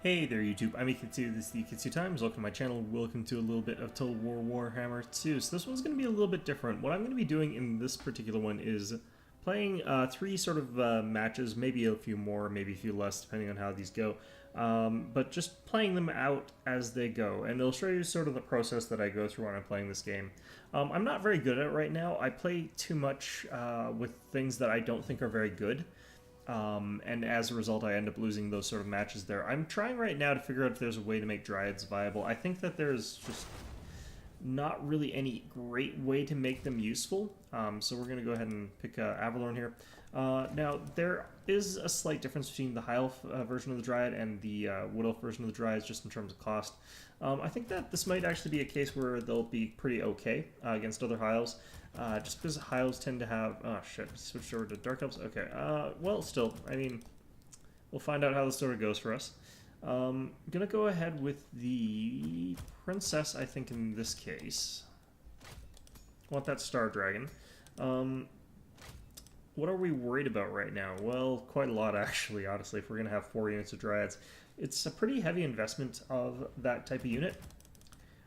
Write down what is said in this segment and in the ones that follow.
Hey there YouTube, I'm Yukitsu, this is the Yukitsu Times, welcome to my channel, welcome to a little bit of War Warhammer 2. So this one's going to be a little bit different. What I'm going to be doing in this particular one is playing three sort of matches, maybe a few more, maybe a few less, depending on how these go. But just playing them out as they go, and it'll show you sort of the process that I go through when I'm playing this game. I'm not very good at it right now. I play too much with things that I don't think are very good. And as a result, I end up losing those sort of matches there. I'm trying right now to figure out if there's a way to make dryads viable. I think that there's just not really any great way to make them useful. So we're going to go ahead and pick Avalorn here. Now, there is a slight difference between the High Elf version of the Dryad and the Wood Elf version of the Dryads, just in terms of cost. I think that this might actually be a case where they'll be pretty okay against other High Elves. Just because High Elves tend to have... Oh, shit. Switched over to Dark Elves? Okay. Well, still, I mean, we'll find out how this sort of goes for us. Gonna go ahead with the Princess, I think, in this case. Want that Star Dragon. What are we worried about right now? Well, quite a lot, actually, honestly, if we're going to have 4 units of Dryads. It's a pretty heavy investment of that type of unit.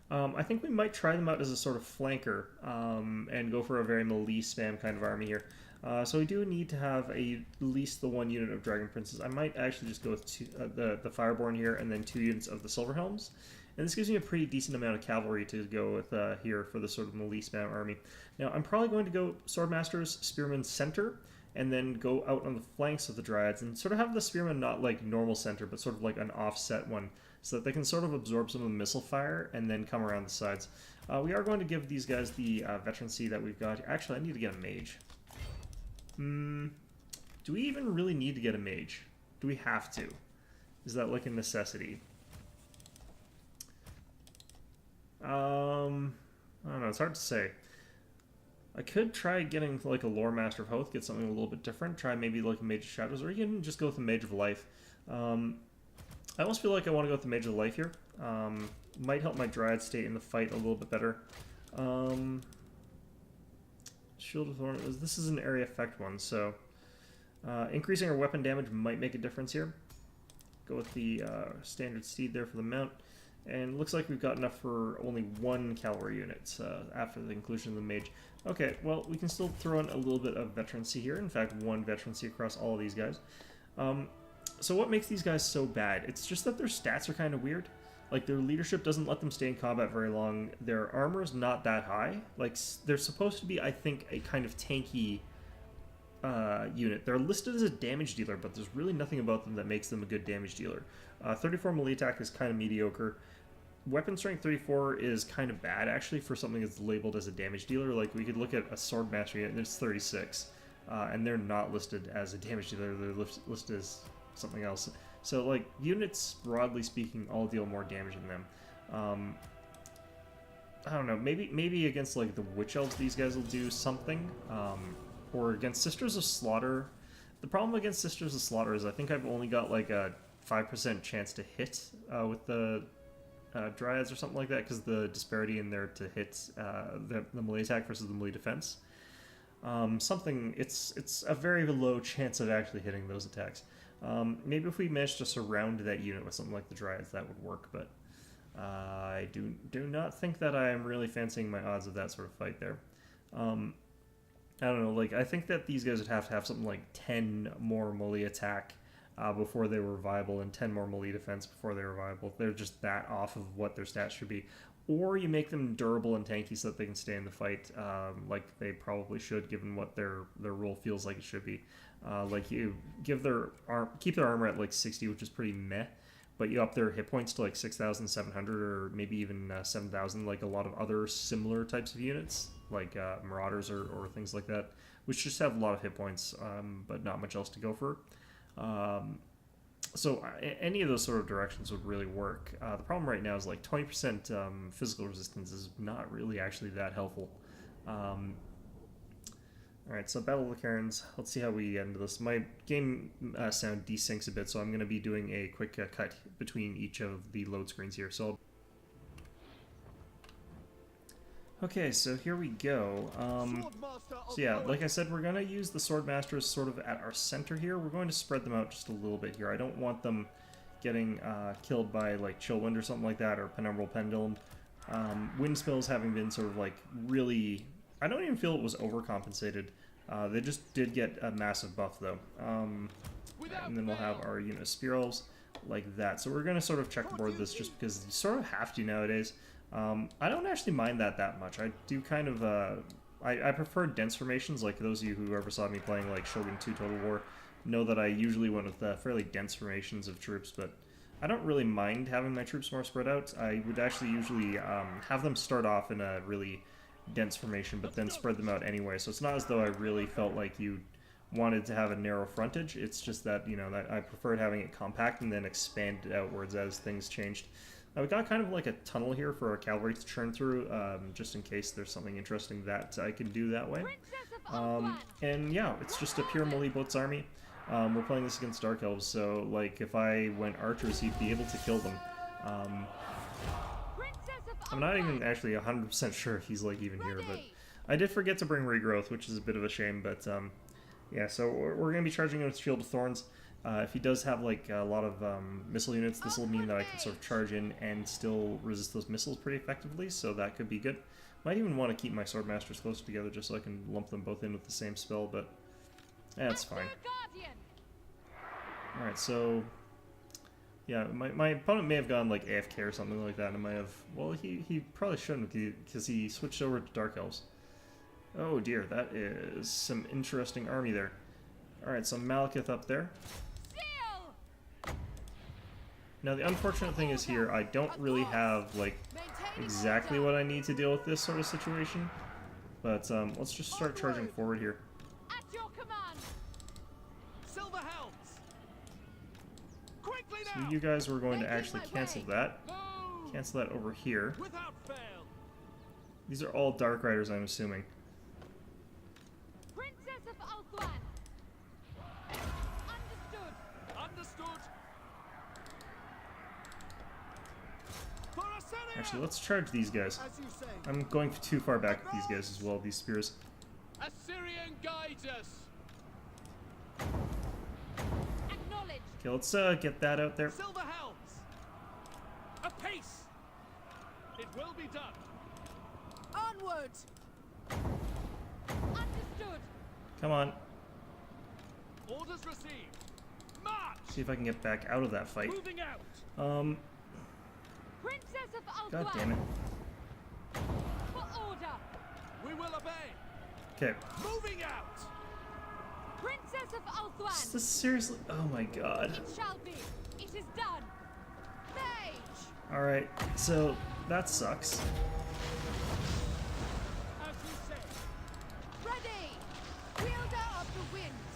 I think we might try them out as a sort of flanker and go for a very melee spam kind of army here. So we do need to have at least the 1 unit of Dragon Princes. I might actually just go with the Fireborn here and then 2 units of the Silverhelms. And this gives me a pretty decent amount of cavalry to go with here for the sort of melee spam army. Now, I'm probably going to go Swordmasters, Spearmen center, and then go out on the flanks of the Dryads and sort of have the Spearmen not like normal center, but sort of like an offset one, so that they can sort of absorb some of the missile fire and then come around the sides. We are going to give these guys the veterancy that we've got. Actually, I need to get a mage. Do we even really need to get a mage? Do we have to? Is that like a necessity? I don't know, it's hard to say. I could try getting like a Lore Master of Hoth, get something a little bit different, try maybe like a Mage of Shadows, or you can just go with a Mage of Life. I almost feel like I want to go with the Mage of Life here. Might help my Dryad stay in the fight a little bit better. Shield of Thorn, this is an area effect one, so increasing our weapon damage might make a difference here. Go with the standard steed there for the mount. And looks like we've got enough for only 1 cavalry unit after the inclusion of the mage. Okay, well, we can still throw in a little bit of veterancy here. In fact, 1 veterancy across all of these guys. So what makes these guys so bad? It's just that their stats are kind of weird. Like, their leadership doesn't let them stay in combat very long. Their armor is not that high. Like, they're supposed to be, I think, a kind of tanky unit. They're listed as a damage dealer, but there's really nothing about them that makes them a good damage dealer. 34 melee attack is kind of mediocre. Weapon strength 34 is kind of bad, actually, for something that's labeled as a damage dealer. Like, we could look at a Swordmaster unit, and it's 36, and they're not listed as a damage dealer. They're listed as something else. So, like, units, broadly speaking, all deal more damage than them. I don't know, maybe against, like, the Witch Elves, these guys will do something, or against Sisters of Slaughter. The problem against Sisters of Slaughter is I think I've only got, like, a 5% chance to hit with the Dryads or something like that, because the disparity in there to hit the melee attack versus the melee defense. It's a very low chance of actually hitting those attacks. Maybe if we managed to surround that unit with something like the Dryads, that would work, but I do not think that I am really fancying my odds of that sort of fight there. I don't know, like, I think that these guys would have to have something like 10 more melee attack before they were viable, and 10 more melee defense before they were viable. They're just that off of what their stats should be. Or you make them durable and tanky so that they can stay in the fight, like they probably should, given what their rule feels like it should be. Like, you give keep their armor at like 60, which is pretty meh, but you up their hit points to like 6,700 or maybe even 7,000, like a lot of other similar types of units, like Marauders or things like that, which just have a lot of hit points, but not much else to go for. So any of those sort of directions would really work. The problem right now is like 20% physical resistance is not really actually that helpful. Alright, so Battle of the Cairns. Let's see how we get into this. My game sound desyncs a bit, so I'm going to be doing a quick cut between each of the load screens here. So okay, so here we go. So yeah, like I said, we're going to use the Swordmasters sort of at our center here. We're going to spread them out just a little bit here. I don't want them getting killed by like Chillwind or something like that, or Penumbral Pendulum. Wind spells having been sort of like really, I don't even feel it was overcompensated. They just did get a massive buff though. And then we'll have our unit of Spear Elves like that. So we're going to sort of checkerboard this just because you sort of have to nowadays. I don't actually mind that much. I do kind of, I prefer dense formations. Like those of you who ever saw me playing like Shogun 2 Total War know that I usually went with fairly dense formations of troops, but I don't really mind having my troops more spread out. I would actually usually have them start off in a really dense formation, but then spread them out anyway. So it's not as though I really felt like you wanted to have a narrow frontage. It's just that, you know, that I preferred having it compact and then expand outwards as things changed. We got kind of like a tunnel here for our cavalry to churn through, just in case there's something interesting that I can do that way. And yeah, it's just a pure melee boats army. We're playing this against Dark Elves, so like if I went archers, he'd be able to kill them. I'm not even actually 100% sure if he's like even here, but I did forget to bring regrowth, which is a bit of a shame, but yeah, so we're going to be charging him with Shield of Thorns. If he does have like a lot of missile units, this will mean that I can sort of charge in and still resist those missiles pretty effectively, so that could be good. Might even want to keep my Swordmasters closer together just so I can lump them both in with the same spell, but that's fine. Alright, so yeah, my opponent may have gone like AFK or something like that, and might have, well, he probably shouldn't, because he switched over to Dark Elves. Oh dear, that is some interesting army there. Alright, so Malekith up there. Now the unfortunate thing is here, I don't really have like exactly what I need to deal with this sort of situation, but let's just start charging forward here. So you guys were going to actually cancel that. Cancel that over here. These are all Dark Riders, I'm assuming. Actually, let's charge these guys. I'm going too far back with these guys as well, these spears. Assyrian guides us. Okay, let's get that out there. Silver helms. Apace. It will be done. Onward. Understood. Come on. Orders received. March. See if I can get back out of that fight. Moving out. Princess of God damn it. For order. We will obey. Okay. Moving out. Princess of Ulthwan. Is this seriously? Oh my god. It shall be. It is done. Mage. Alright, so that sucks. As you say. Ready. Wielder of the winds.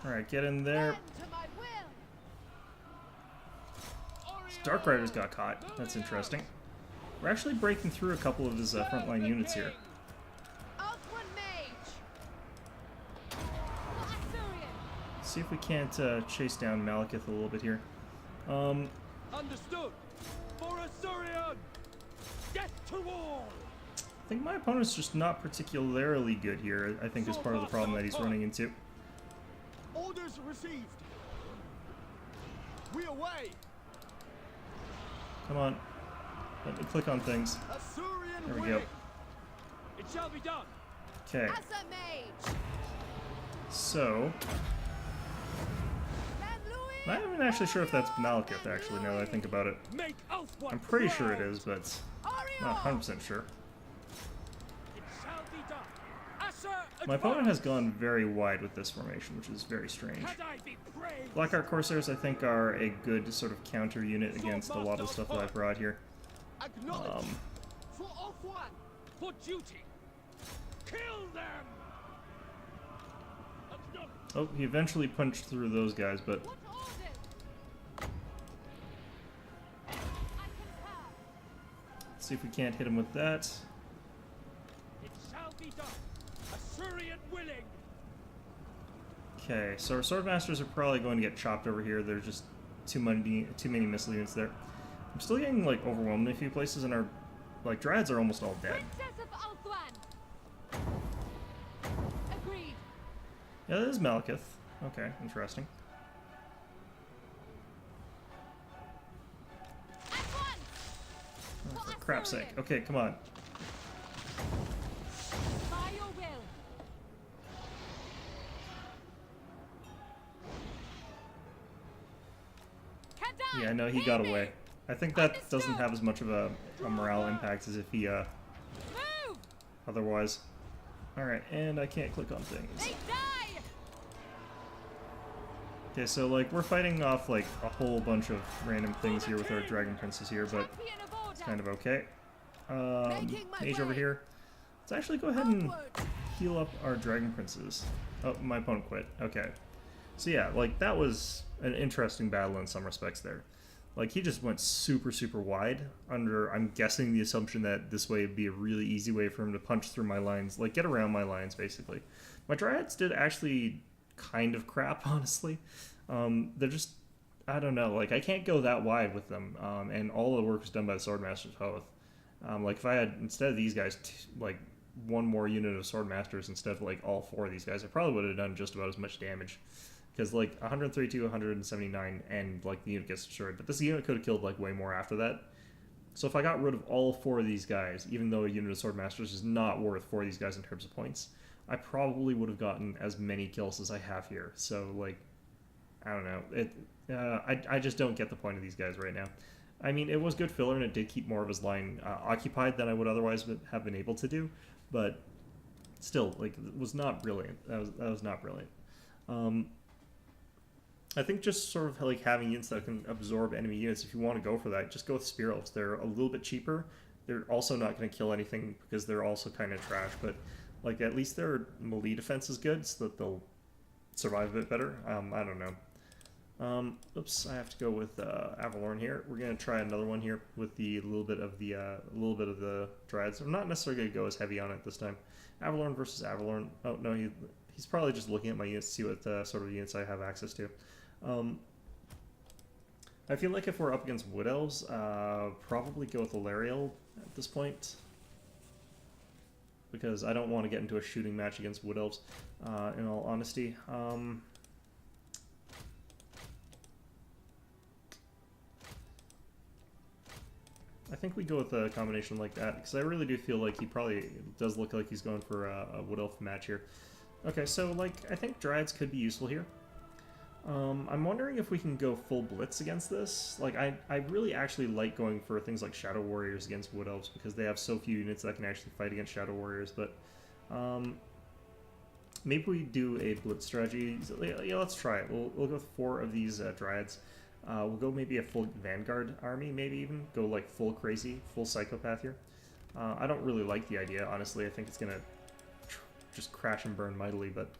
Alright, get in there. Bend to my will. Dark Riders got caught. That's interesting. We're actually breaking through a couple of his frontline units here. Ulthwan mage. For Assyrian. See if we can't chase down Malekith a little bit here. Understood. For Assyrian. Get to war. I think my opponent's just not particularly good here, I think is part of the problem that he's running into. Orders received. We away. Come on. Let me click on things. Assyrian There we winning. go. It shall be done. Okay, As a mage. so... I'm not even actually sure if that's Malekith, actually, now that I think about it. Make Ulthwan I'm pretty sure it proud. is, but not 100% sure. It shall be done. Assa My opponent has advance. gone very wide with this formation, which is very strange. Had I be brave. Blackheart Corsairs, I think, are a good sort of counter unit against a lot of the stuff that I brought here. Acknowledge. For Ulthwan. For duty. Kill them. Acknowledge. Oh, he eventually punched through those guys, but What orders? I concur. let's see if we can't hit him with that. It shall be done. Assyrian willing. Okay, so our Swordmasters are probably going to get chopped over here. There's just too many missile units there. I'm still getting like overwhelmed in a few places, and our like dryads are almost all dead. Princess of Ulthwan. Agreed. Yeah, that is Malekith. Okay, interesting. At once! Oh, For for crap's sake. Assyrian. Okay, come on. By your will. Kadai, Yeah, no, he hear got me. away. I think that doesn't Understood. have as much of a morale impact as if he, Move! otherwise. Alright, and I can't click on things. They die! Okay, so, like, we're fighting off, like, a whole bunch of random things here with our Dragon Princes here, but Champion of order. it's kind of okay. Making my Mage over way. here. Let's actually go ahead and Onward. heal up our Dragon Princes. Oh, my opponent quit. Okay. So yeah, like, that was an interesting battle in some respects there. Like, he just went super, super wide under, I'm guessing, the assumption that this way would be a really easy way for him to punch through my lines, like, get around my lines, basically. My Dryads did actually kind of crap, honestly. They're just, I don't know, like, I can't go that wide with them, and all the work was done by the Swordmasters both. Like, if I had, instead of these guys, like, one more unit of Swordmasters instead of, like, all four of these guys, I probably would have done just about as much damage. Because, like, 132, 179, and, like, the unit gets destroyed. But this unit could have killed, like, way more after that. So if I got rid of all four of these guys, even though a unit of Swordmasters is not worth four of these guys in terms of points, I probably would have gotten as many kills as I have here. So, like, I don't know. I just don't get the point of these guys right now. I mean, it was good filler, and it did keep more of his line occupied than I would otherwise have been able to do. But still, like, it was not brilliant. That was not brilliant. I think just sort of like having units that can absorb enemy units, if you want to go for that, just go with Spear Elves. They're a little bit cheaper. They're also not going to kill anything because they're also kind of trash, but like at least their melee defense is good so that they'll survive a bit better. I don't know. Oops, I have to go with Avalorn here. We're going to try another one here with the little bit of the Dryads. I'm not necessarily going to go as heavy on it this time. Avalorn versus Avalorn. Oh, no, he's probably just looking at my units to see what sort of units I have access to. I feel like if we're up against Wood Elves, probably go with Alariel at this point. Because I don't want to get into a shooting match against Wood Elves, in all honesty. I think we go with a combination like that, because I really do feel like he probably does look like he's going for a Wood Elf match here. Okay, so, like, I think Dryads could be useful here. I'm wondering if we can go full Blitz against this. Like, I really actually like going for things like Shadow Warriors against Wood Elves, because they have so few units that can actually fight against Shadow Warriors, but maybe we do a Blitz strategy. Yeah, let's try it. We'll go with 4 of these Dryads. We'll go maybe a full Vanguard army, maybe even. Go, like, full crazy, full psychopath here. I don't really like the idea, honestly. I think it's going to just crash and burn mightily, but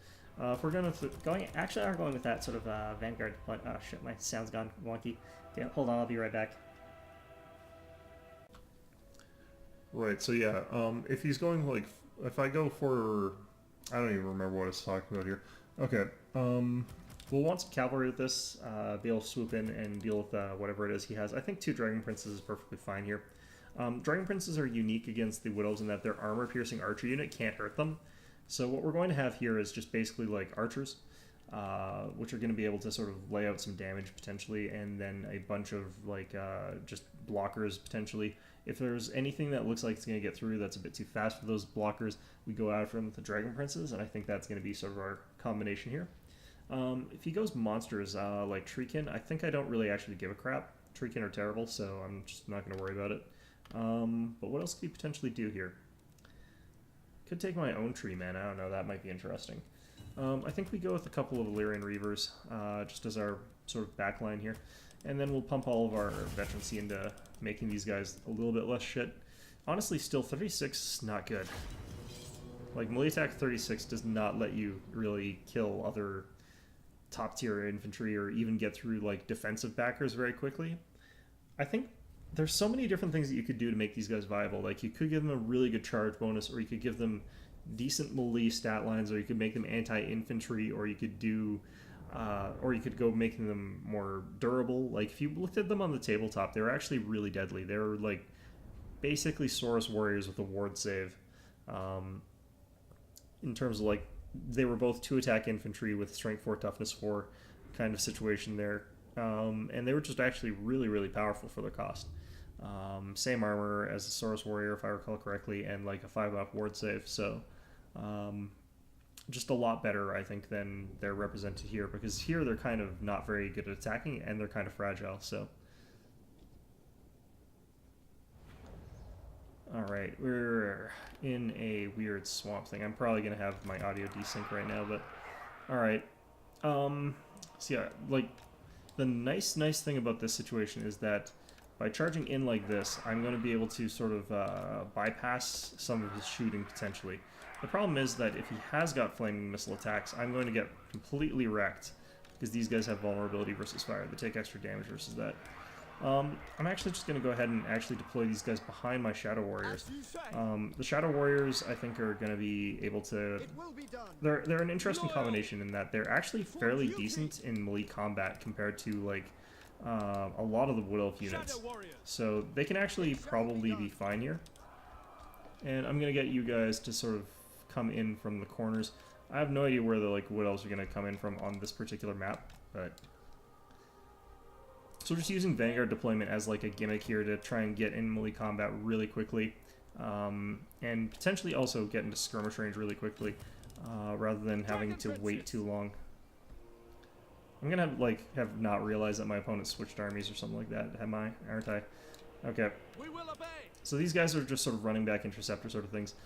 if we're going Actually, I'm going with that sort of Vanguard. But shit, my sound's gone wonky. Okay, hold on, I'll be right back. Right, so yeah, if he's going, like, if I go for, I don't even remember what I was talking about here. Okay, we'll want some cavalry with this, be able to swoop in and deal with whatever it is he has. I think 2 Dragon Princes is perfectly fine here. Dragon Princes are unique against the Wood Elves in that their armor-piercing archer unit can't hurt them. So what we're going to have here is just basically like archers, which are going to be able to sort of lay out some damage potentially, and then a bunch of like just blockers potentially. If there's anything that looks like it's going to get through that's a bit too fast for those blockers, we go after them with the Dragon Princes, and I think that's going to be sort of our combination here. If he goes monsters like Treekin, I think I don't really actually give a crap. Treekin are terrible, so I'm just not going to worry about it. But what else could he potentially do here? Could take my own tree man. I don't know. That might be interesting. I think we go with a couple of Illyrian Reavers just as our sort of backline here. And then we'll pump all of our veterancy into making these guys a little bit less shit. Honestly, still 36 is not good. Like, melee attack 36 does not let you really kill other top tier infantry or even get through like defensive backers very quickly. I think there's so many different things that you could do to make these guys viable. Like, you could give them a really good charge bonus, or you could give them decent melee stat lines, or you could make them anti-infantry, or you could do, or you could go making them more durable. Like, if you looked at them on the tabletop, they were actually really deadly. They were like basically Saurus warriors with a ward save. In terms of like they were both 2-attack infantry with strength 4, toughness 4 kind of situation there. And they were just actually really, really powerful for their cost. Same armor as the Saurus Warrior, if I recall correctly, and like a 5-up ward save. So just a lot better, I think, than they're represented here, because here they're kind of not very good at attacking, and they're kind of fragile. So, all right, we're in a weird swamp thing. I'm probably gonna have my audio desync right now, but all right. So yeah, like the nice thing about this situation is that by charging in like this, I'm going to be able to sort of bypass some of his shooting potentially. The problem is that if he has got flaming missile attacks, I'm going to get completely wrecked because these guys have vulnerability versus fire. They take extra damage versus that. I'm actually just going to go ahead and actually deploy these guys behind my Shadow Warriors. The Shadow Warriors, I think, are going to be able to... They're an interesting combination in that they're actually fairly decent in melee combat compared to, like, a lot of the Wood Elf units. So they can actually probably be fine here. And I'm going to get you guys to sort of come in from the corners. I have no idea where the Wood Elves are going to come in from on this particular map, but... So we're just using Vanguard deployment as like a gimmick here to try and get in melee combat really quickly, and potentially also get into skirmish range really quickly, rather than having to wait too long. I'm gonna have not realized that my opponent switched armies or something like that. Aren't I? Okay. So these guys are just sort of running back interceptor sort of things.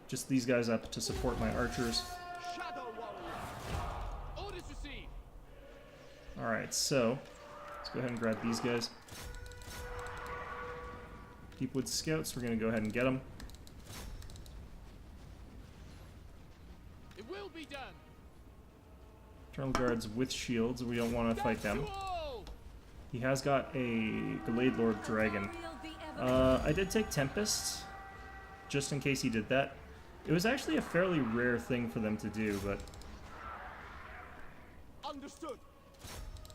Just these guys up to support my archers. Alright, so let's go ahead and grab these guys. Deepwood Scouts, we're going to go ahead and get them. It will be done. Eternal Guards with shields, we don't want to fight them. He has got a Glade Lord Dragon. I did take Tempest, just in case he did that. It was actually a fairly rare thing for them to do, but... Understood.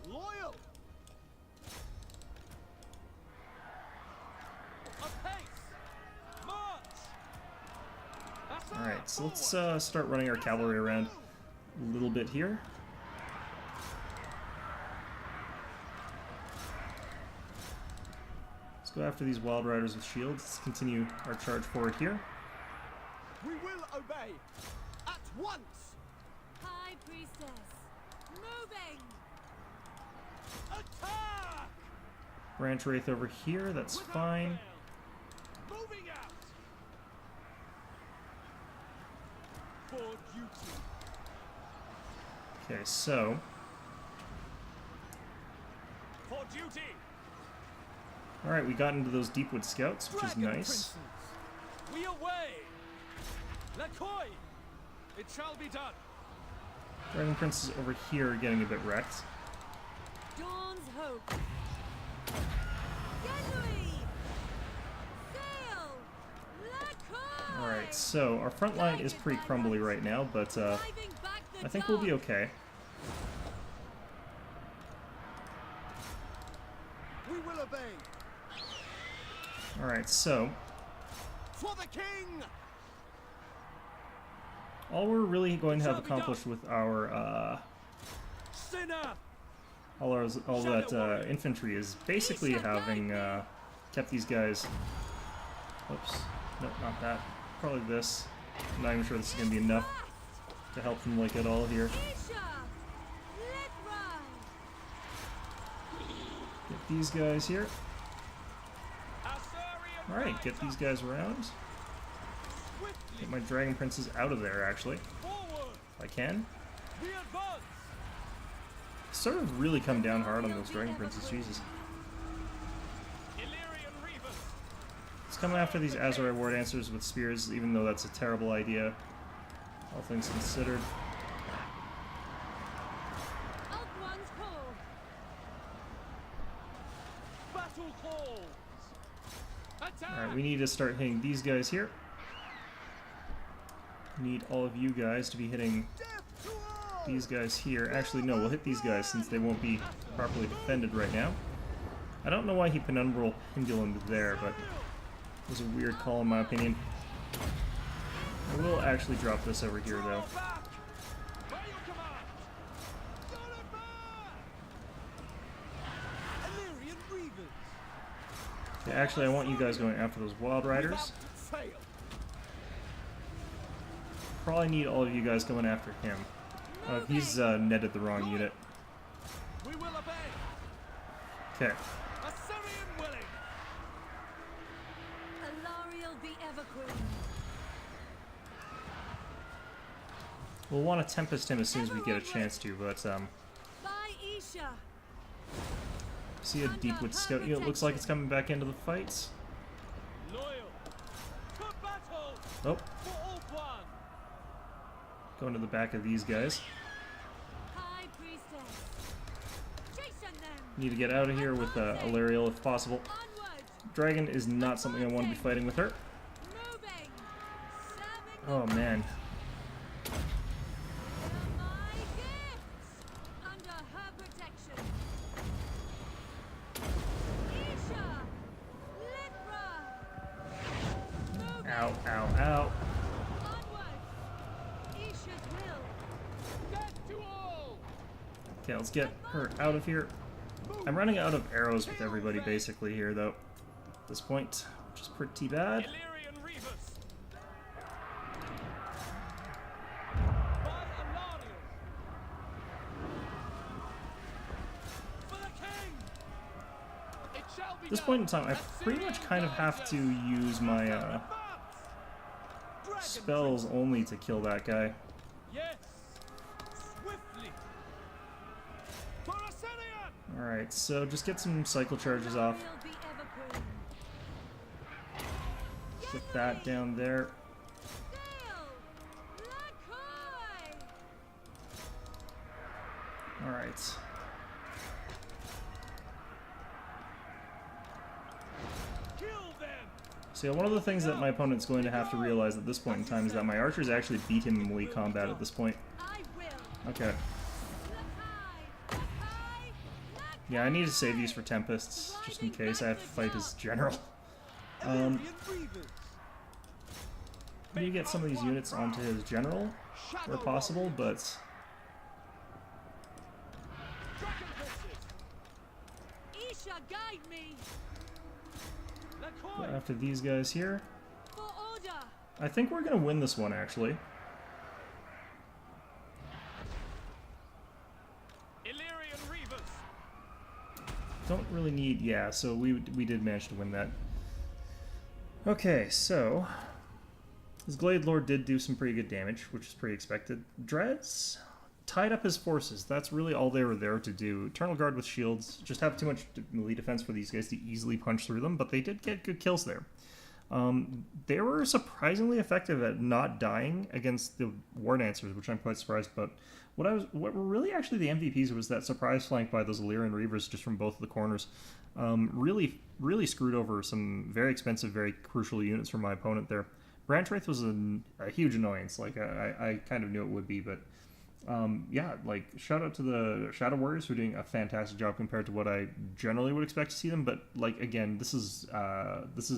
Loyal. Alright, so let's start running our cavalry around a little bit here. Let's go after these Wild Riders with shields. Let's continue our charge forward here. We will obey at once. High Priestess, moving. Attack! Branch Wraith over here, that's fine. Moving out. For duty. Okay, so... For duty. Alright, we got into those Deepwood Scouts, which is nice. We away. Lakoi. It shall be done. Dragon Prince is over here getting a bit wrecked. Dawn's hope. Genui. Sail. Lakoi. Alright, so our front line is pretty crumbly right now, but Driving back the I think we'll be dawn. okay. We will obey. Alright, so For the king. all we're really going to have accomplished with our Sinner. all that infantry is basically having kept these guys. Oops, nope, not that. Probably this. I'm not even sure this is going to be enough to help them at all here. Isha. Let ride. Get these guys here. Assyrian Alright, get these guys around. swiftly Get my Dragon Princes out of there, actually, forward. if I can. We advance. Sort of really come down hard on those Dragon Princes, Jesus. Illyrian reavers. Let's come after these Azurai War Dancers with spears, even though that's a terrible idea, all things considered. Elk one's call. Battle calls. Attack. Alright, we need to start hitting these guys here. Need all of you guys to be hitting Death to all. these guys here. Actually, no, we'll hit these guys since they won't be properly defended right now. I don't know why he penumbral pendulumed there, but it was a weird call in my opinion. I will actually drop this over here, though. By your command. Illyrian Reavers. Yeah, actually, I want you guys going after those Wild Riders. Without fail. Probably need all of you guys going after him. He's netted the wrong unit. We will obey. Okay. Assyrian willing. Alariel the Everqueen. We'll want to Tempest him as soon as we get a chance to, but By Isha. see a Deepwood Scout unit looks like it's coming back into the fights. Loyal. To battle. Oh, For all one. going to the back of these guys. High Priestess. Jason them. Need to get out of here with Alariel if possible. Onward. Dragon is not something I want to be fighting with her. Moving. Serving Oh man. my gifts. Under her protection. Isha. Litra. Moving. Ow, ow, ow. Onward. Isha's will. Death to all. Okay, let's get her out of here. I'm running out of arrows with everybody basically here, though, at this point, which is pretty bad. Illyrian Reavers. By Alariel. For the king. It shall be At this done. point in time, I pretty much kind of have to use my Advance. Dragon spells only to kill that guy. Yes. Swiftly. For Assyrian. Alright, so just get some cycle charges off. Alariel the Everqueen. Put that down there. Sail. Lakoy. Alright. Kill them. So yeah, one of the things that my opponent's going to have to realize at this point in time is that my archers actually beat him in melee combat at this point. I will. Okay. Lakai. Lakai. Yeah, I need to save these for Tempests, just in case I have to fight his general. Illyrian Reavers. I need to get some of these units onto his general, where possible, but Dragon Princes. Isha, guide me. go Lakoy. after these guys here. For order. I think we're gonna win this one, actually. Illyrian Reavers. Don't really need... yeah, so we did manage to win that. Okay, so... his Glade Lord did do some pretty good damage, which is pretty expected. Dreads tied up his forces. That's really all they were there to do. Eternal Guard with shields. Just have too much melee defense for these guys to easily punch through them, but they did get good kills there. They were surprisingly effective at not dying against the War Dancers, which I'm quite surprised about. What were really actually the MVPs was that surprise flank by those Illyrian Reavers just from both of the corners. Really screwed over some very expensive, very crucial units from my opponent there. Branch Wraith was a huge annoyance. Like I kind of knew it would be, but yeah, like shout out to the Shadow Warriors who are doing a fantastic job compared to what I generally would expect to see them. But like again, this is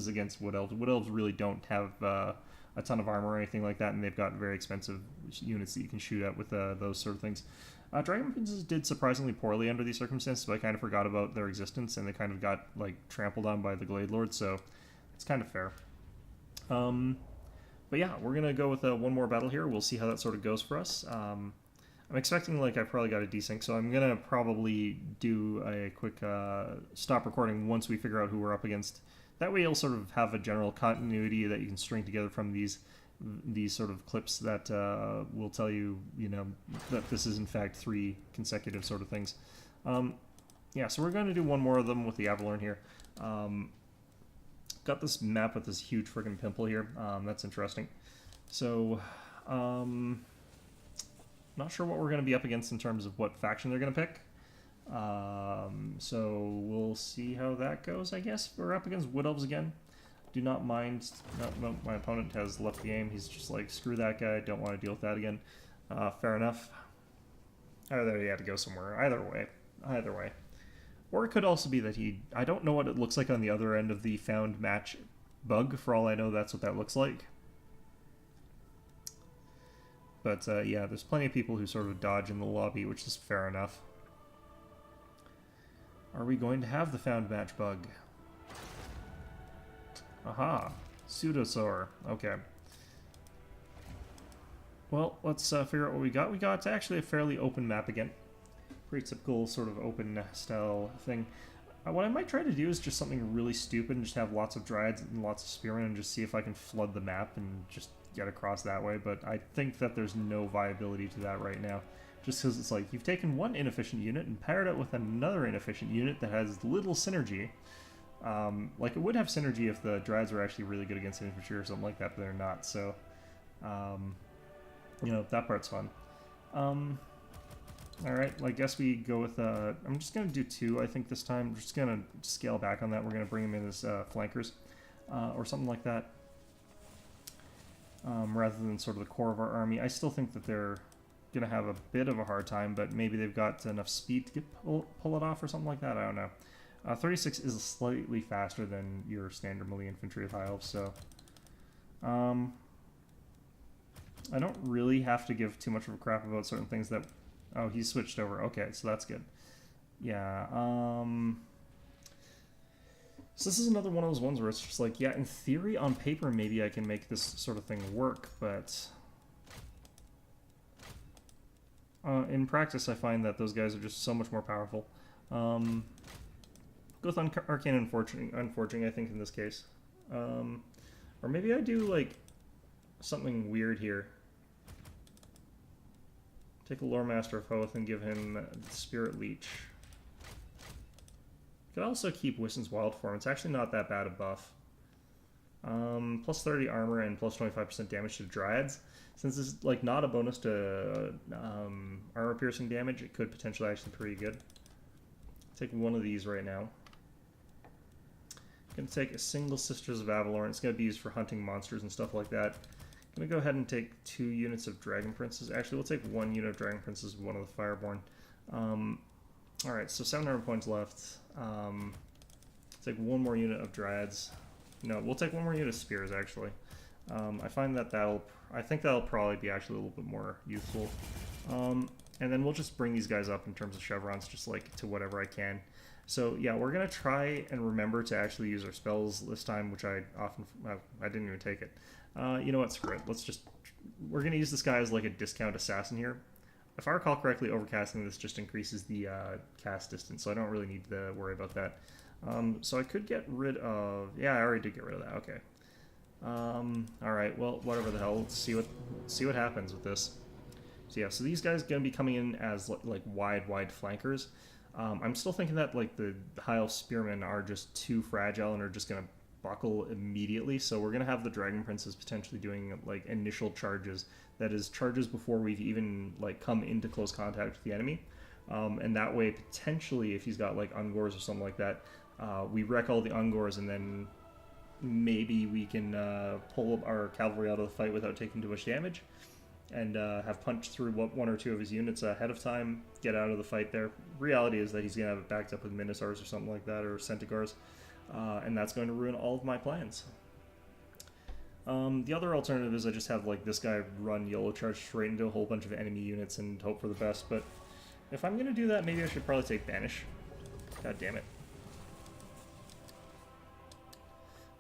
against Wood Elves. Wood Elves really don't have a ton of armor or anything like that, and they've got very expensive units that you can shoot at with those sort of things. Dragon Princes did surprisingly poorly under these circumstances, but I kind of forgot about their existence, and they kind of got like trampled on by the Glade Lord, so it's kind of fair. But yeah, we're gonna go with one more battle here. We'll see how that sort of goes for us. I'm expecting like I probably got a desync, so I'm gonna probably do a quick stop recording once we figure out who we're up against. That way you'll sort of have a general continuity that you can string together from these sort of clips that will tell you, you know, that this is in fact 3 consecutive sort of things. Yeah, so we're going to do one more of them with the Avalorn here. Got this map with this huge friggin' pimple here. That's interesting. So, not sure what we're going to be up against in terms of what faction they're going to pick. So we'll see how that goes, I guess. We're up against Wood Elves again. Do not mind. No, my opponent has left the game. He's just like, screw that guy. Don't want to deal with that again. Fair enough. Either he had to go somewhere. Either way. Or it could also be that I don't know what it looks like on the other end of the found match bug. For all I know, that's what that looks like. but yeah, there's plenty of people who sort of dodge in the lobby, which is fair enough. Are we going to have the found match bug? Aha, Pseudosaur. Okay. Well, let's figure out what we got. We got actually a fairly open map again. Pretty typical sort of open style thing. What I might try to do is just something really stupid and just have lots of dryads and lots of spearmen and just see if I can flood the map and just get across that way, but I think that there's no viability to that right now. Just because it's like, you've taken one inefficient unit and paired it with another inefficient unit that has little synergy. Like, it would have synergy if the dryads were actually really good against infantry or something like that, but they're not, so... you know, that part's fun. Alright, well, I guess we go with, I'm just going to do 2, I think, this time. We're just going to scale back on that. We're going to bring them in as flankers, or something like that, rather than sort of the core of our army. I still think that they're going to have a bit of a hard time, but maybe they've got enough speed to pull it off or something like that. I don't know. 36 is slightly faster than your standard melee infantry of High Elves, so... I don't really have to give too much of a crap about certain things that... Oh, he's switched over. Okay, so that's good. Yeah, so this is another one of those ones where it's just like, yeah, in theory, on paper, maybe I can make this sort of thing work, but... in practice, I find that those guys are just so much more powerful. Go with Arcane Unforging, I think, in this case. Or maybe I do, like, something weird here. Take a Lore Master of Hoth and give him Spirit Leech. Could also keep Wissen's Wild Form. It's actually not that bad a buff. Plus 30 armor and plus 25% damage to Dryads. Since it's like not a bonus to armor piercing damage, it could potentially actually be pretty good. Take one of these right now. Gonna take a single Sisters of Avalorn. It's gonna be used for hunting monsters and stuff like that. I'm going to go ahead and take 2 units of Dragon Princes. Actually, we'll take 1 unit of Dragon Princes, 1 of the Fireborn. Alright, so 700 points left. Take 1 more unit of Dryads. No, we'll take 1 more unit of Spears, actually. I find that I think that'll probably be actually a little bit more useful. And then we'll just bring these guys up in terms of chevrons, just like to whatever I can. So yeah, we're going to try and remember to actually use our spells this time, which I didn't even take it. You know what, screw it. We're going to use this guy as like a discount assassin here. If I recall correctly, overcasting this just increases the cast distance, so I don't really need to worry about that. So I could get rid of... Yeah, I already did get rid of that, okay. Alright, well, whatever the hell, let's see what happens with this. So yeah, so these guys are going to be coming in as like wide flankers. I'm still thinking that like the High Elf Spearmen are just too fragile and are just going to buckle immediately, so we're going to have the Dragon Princes potentially doing like initial charges, that is charges before we've even like come into close contact with the enemy, and that way potentially if he's got like Ungors or something like that, we wreck all the Ungors and then maybe we can pull our cavalry out of the fight without taking too much damage and have punched through 1 or 2 of his units ahead of time, get out of the fight there. Reality is that he's going to have it backed up with Minotaurs or something like that, or Centaurs. And that's going to ruin all of my plans. The other alternative is I just have like this guy run YOLO charge straight into a whole bunch of enemy units and hope for the best, but if I'm going to do that, maybe I should probably take Banish. God damn it.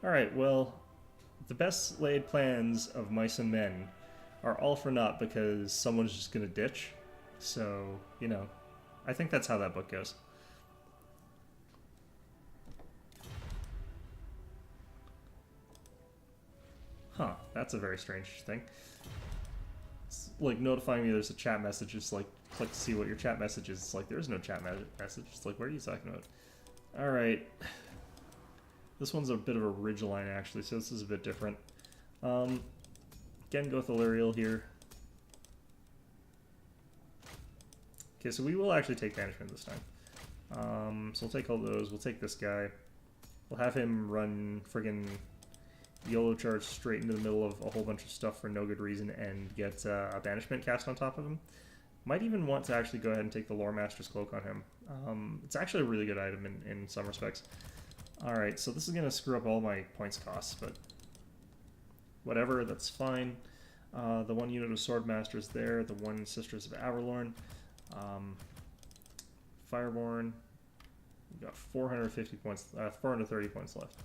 Alright, well, the best laid plans of mice and men are all for naught because someone's just going to ditch. So, you know, I think that's how that book goes. Huh, that's a very strange thing. It's like notifying me there's a chat message. It's like, click to see what your chat message is. It's like, there's no chat message. It's like, what are you talking about? Alright. This one's a bit of a ridgeline, actually, so this is a bit different. Again, go with Illyrial here. Okay, so we will actually take Banishment this time. So we'll take all those. We'll take this guy. We'll have him run friggin' YOLO charge straight into the middle of a whole bunch of stuff for no good reason and get a Banishment cast on top of him. Might even want to actually go ahead and take the Lore Master's Cloak on him. It's actually a really good item in some respects. Alright, so this is going to screw up all my points costs, but whatever, that's fine. The one unit of Swordmasters there, the one Sisters of Averlorn. Fireborn. We've got 450 points, 430 points left.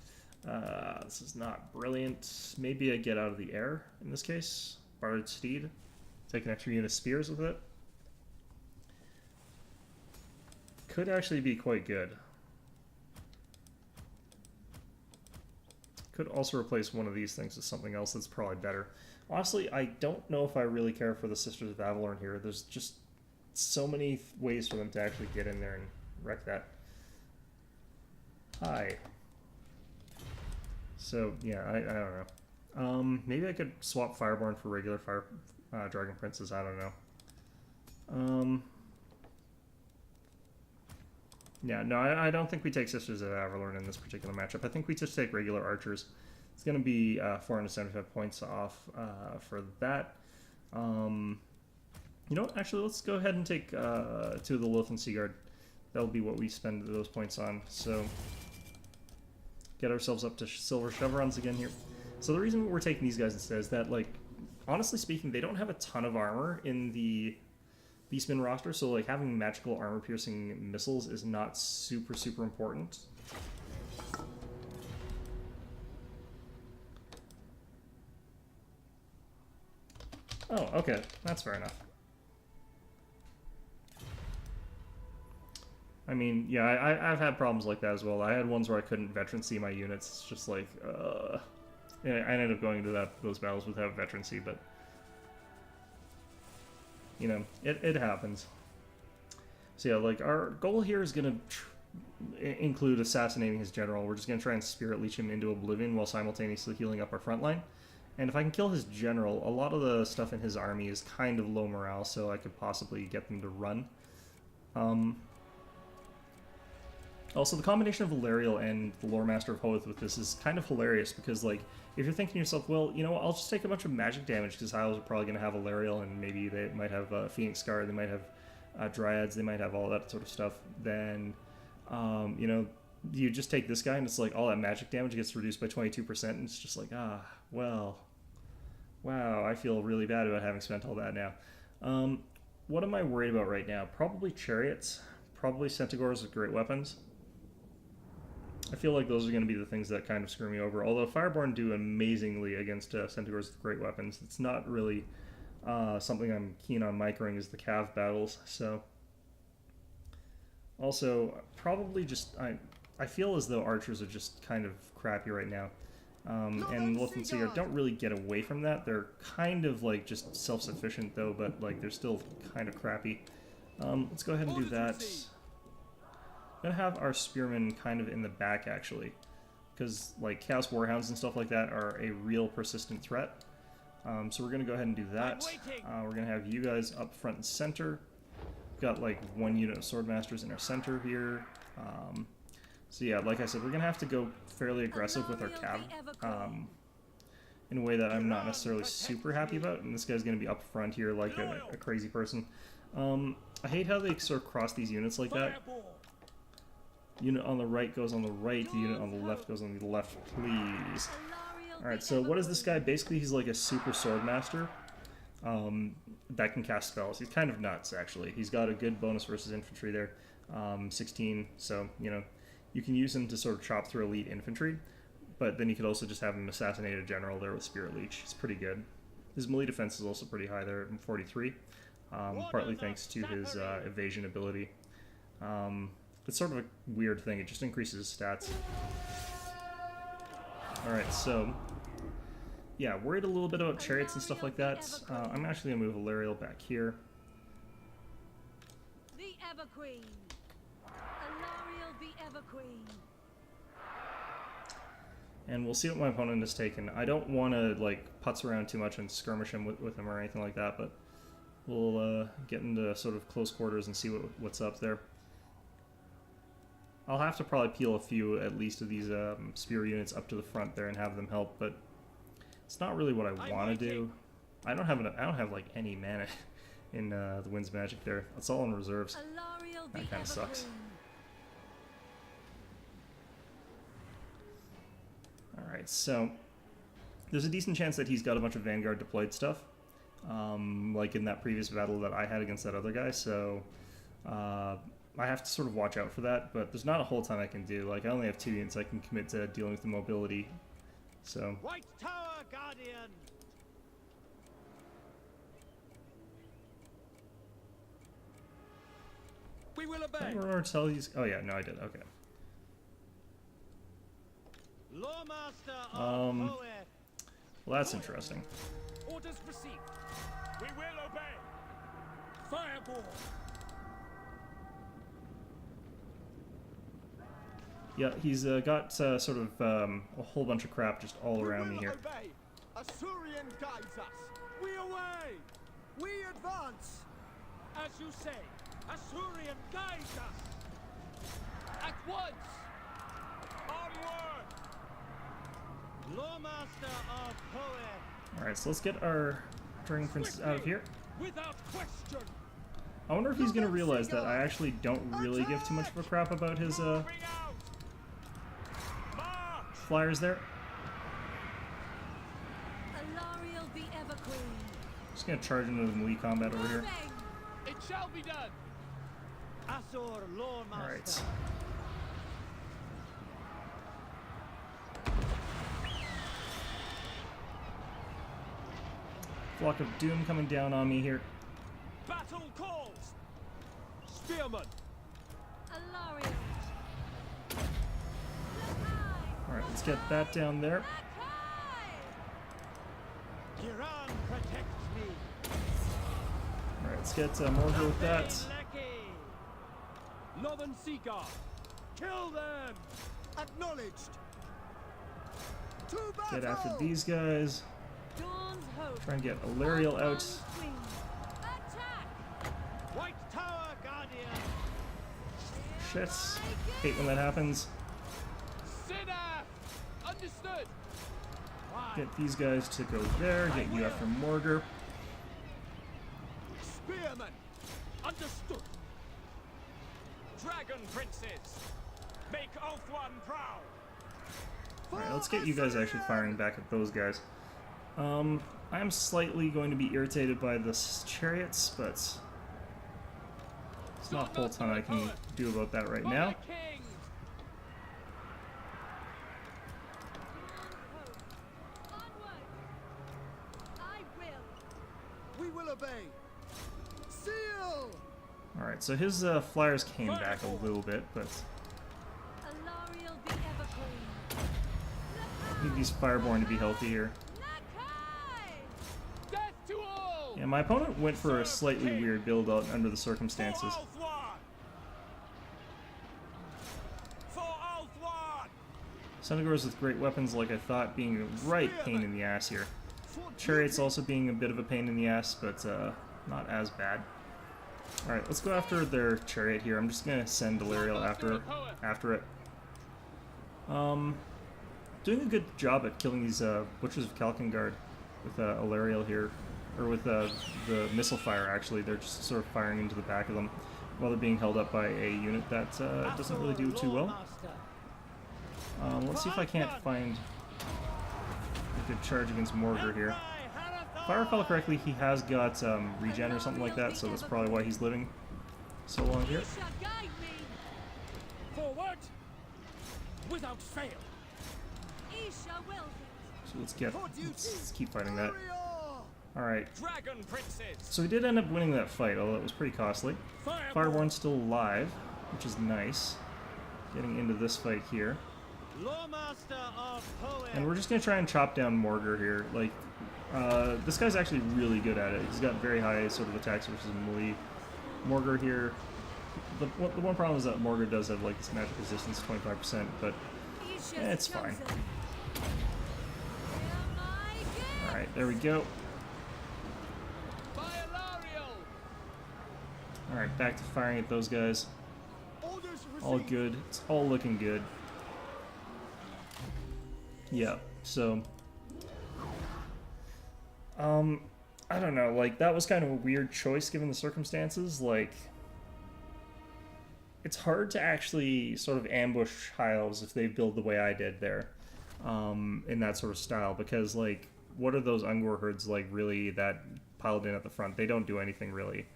This is not brilliant. Maybe I get out of the air in this case. Borrowed Steed. Take an extra unit of spears with it. Could actually be quite good. Could also replace one of these things with something else that's probably better. Honestly, I don't know if I really care for the Sisters of Avalorn here. There's just so many ways for them to actually get in there and wreck that. Hi. So, yeah, I don't know. Maybe I could swap Fireborn for regular Dragon Princes. I don't know. Yeah, no, I don't think we take Sisters of Avalorn in this particular matchup. I think we just take regular archers. It's going to be 475 points off for that. You know what? Actually, let's go ahead and take 2 of the Lothian Seaguard. That'll be what we spend those points on. So, get ourselves up to silver chevrons again here. So the reason we're taking these guys instead is that, like, honestly speaking, they don't have a ton of armor in the Beastman roster, so like having magical armor-piercing missiles is not super important. Oh, okay, that's fair enough. I mean, yeah, I've had problems like that as well. I had ones where I couldn't veterancy my units. It's just like, yeah, I ended up going to those battles without veterancy, but you know, it happens. So yeah, like, our goal here is going to include assassinating his general. We're just going to try and spirit leech him into oblivion while simultaneously healing up our front line. And if I can kill his general, a lot of the stuff in his army is kind of low morale, so I could possibly get them to run. Also, the combination of Valerial and the Lore Master of Hoth with this is kind of hilarious, because, like, if you're thinking to yourself, well, you know what, I'll just take a bunch of magic damage, because Hylos are probably going to have Valerial, and maybe they might have Phoenix Scar, they might have dryads, they might have all that sort of stuff, then, you know, you just take this guy, and it's like all that magic damage gets reduced by 22%, and it's just like, well, wow, I feel really bad about having spent all that now. What am I worried about right now? Probably chariots, probably centaurs with great weapons. I feel like those are going to be the things that kind of screw me over. Although Fireborn do amazingly against centaurs with great weapons. It's not really something I'm keen on microing is the cav battles. So, also, probably just I feel as though archers are just kind of crappy right now. And Lothian Seaguard don't really get away from that. They're kind of like just self-sufficient though, but like they're still kind of crappy. Let's go ahead and do that. I'm gonna have our spearmen kind of in the back actually, because like Chaos Warhounds and stuff like that are a real persistent threat. So we're gonna go ahead and do that. We're gonna have you guys up front and center. We've got like 1 unit of Swordmasters in our center here. So yeah, like I said, we're gonna have to go fairly aggressive with our cav in a way that I'm not necessarily super happy about. And this guy's gonna be up front here like a crazy person. I hate how they sort of cross these units like that. Unit on the right goes on the right, the unit on the left goes on the left, please. Alright, so what is this guy? Basically, he's like a super swordmaster that can cast spells. He's kind of nuts, actually. He's got a good bonus versus infantry there, 16, so, you know, you can use him to sort of chop through elite infantry, but then you could also just have him assassinate a general there with Spirit Leech. It's pretty good. His melee defense is also pretty high there at 43, partly thanks to his evasion ability. It's sort of a weird thing, it just increases his stats. Alright, so, yeah, worried a little bit about chariots and stuff like that. I'm actually going to move Valerial back here. The Everqueen. Alariel the Everqueen. And we'll see what my opponent has taken. I don't want to, like, putz around too much and skirmish him with him or anything like that, but we'll get into sort of close quarters and see what's up there. I'll have to probably peel a few, at least, of these spear units up to the front there and have them help, but it's not really what I want to do. I don't have like any mana in the Wind's Magic there. That's all in reserves. That kind of sucks. Alright, so there's a decent chance that he's got a bunch of Vanguard deployed stuff. like in that previous battle that I had against that other guy, so I have to sort of watch out for that, but there's not a whole ton I can do. Like, I only have 2 units I can commit to dealing with the mobility, so... White Tower Guardian! We will I obey! don't remember to tell these... Oh yeah, no I did, okay. Lawmaster Um, of Poe. Well, that's interesting. Orders received. We will obey. Fireball. Yeah, he's got sort of a whole bunch of crap just all around me here. Obey. Assyrian guides us. We away. We advance. As you say, Assyrian guides us. At once. Onward. Lawmaster of Poe. Alright, so let's get our Dragon Prince out of here. Without question. I wonder if he's going to realize that I actually don't really give too much of a crap about his Moving out. March. flyers there. Alariel the Everqueen. Just going to charge into the melee combat over here. Moving. It shall be done. Azor Lawmaster. Alright. Flock of Doom coming down on me here. Battle calls. Spearman. Alariel. Look Alright, let's get that down there. high. Iran protects me. Alright, let's get Morgul with that. Northern Seaguard. Kill them. Acknowledged. To battle. Get after these guys. Dawn's hope. Try and get Alariel out. Dawn's queen. Attack. White Tower Guardian. Shit. Hate when that happens. Sinner. Understood. Why? Get these guys to go there. Get you after Morgar. Spearman. Understood. Dragon Princes. Make Ulthuan proud. Alright, let's get you guys actually firing back at those guys. I am slightly going to be irritated by the chariots, but it's not a whole ton I can do about that right For now. the king. Dawn's hope. Onward. I will. We will obey. Seal. Alright, so his flyers came back a little bit, but Alariel the Everqueen. I need these Fireborn to be healthy here. Nakai. Death to all. Yeah, my opponent went for a slightly weird build out under the circumstances. For Ulthuan. Centaurs with great weapons like I thought being a right pain in the ass here. Chariots also being a bit of a pain in the ass, but not as bad. Alright, let's go after their chariot here. I'm just gonna send Alariel after it. Doing a good job at killing these Butchers of Kalkengard with Alariel here. Or with the missile fire, actually. They're just sort of firing into the back of them while they're being held up by a unit that doesn't really do too well. Let's see if I can't find a good charge against Morgar here. If I recall correctly, he has got regen or something like that, so that's probably why he's living so long here. You shall guide me. Forward. Without fail. Isha will. So let's keep fighting that. Alright, Dragon Princes. so we did end up winning that fight, although it was pretty costly. Fireborn's still alive, which is nice. Getting into this fight here. Lawmaster of Poe. And we're just going to try and chop down Morgar here. Like, this guy's actually really good at it. He's got very high sort of attacks versus melee. Morgar here, the one problem is that Morgar does have like this magic resistance 25%, but Isha's it's fine. chosen. Hear my gift. Alright, there we go. By Alariel. Alright, back to firing at those guys. Orders All received. good. It's all looking good. Yeah, so... I don't know, like, that was kind of a weird choice given the circumstances. Like, it's hard to actually sort of ambush high elves if they build the way I did there, in that sort of style, because, like, what are those Ungor herds, like, really that paladin at the front. They don't do anything really.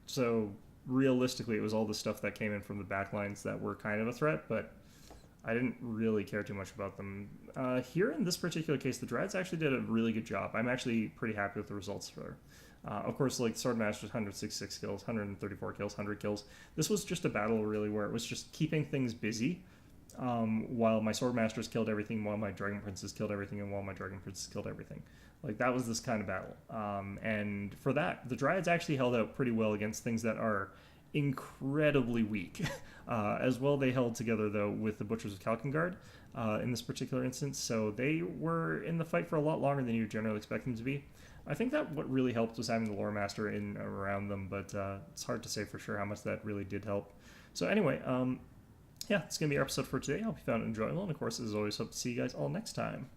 So realistically, it was all the stuff that came in from the backlines that were kind of a threat, but I didn't really care too much about them. Here in this particular case, the dryads actually did a really good job. I'm actually pretty happy with the results for. Of course, like Swordmasters, 166 kills, 134 kills, 100 kills. This was just a battle really where it was just keeping things busy, while my Swordmasters killed everything, while my Dragon Princes killed everything, and while my Dragon Princes killed everything. Like, that was this kind of battle. And for that, the dryads actually held out pretty well against things that are incredibly weak. As well, they held together, though, with the Butchers of Kalkengard in this particular instance, so they were in the fight for a lot longer than you generally expect them to be. I think that what really helped was having the Lore Master in around them, but it's hard to say for sure how much that really did help. So anyway, yeah, it's going to be our episode for today. I hope you found it enjoyable, and of course, as always, hope to see you guys all next time.